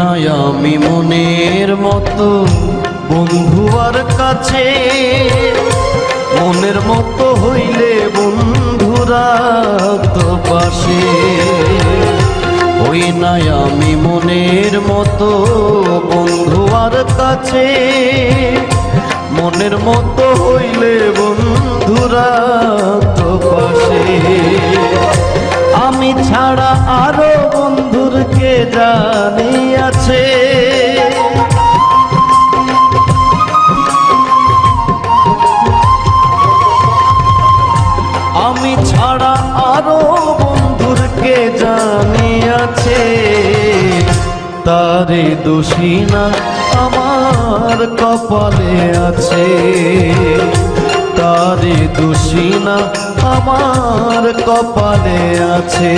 নাই আমি মনের মতো বন্ধু আর কাছে, মনের মতো হইলে বন্ধুরা তো পাশে। হই নাই আমি মনের মতো বন্ধু আর কাছে, মনের মতো হইলে বন্ধুরা তো পাশে। আমি ছাড়া আরো বন্ধুর কে জানি আছে, আমি ছাড়া আরো বন্ধুর কে জানি আছে। তারে দোষী না আমার কপালে আছে, তারে দোষী না আমার কপালে আছে।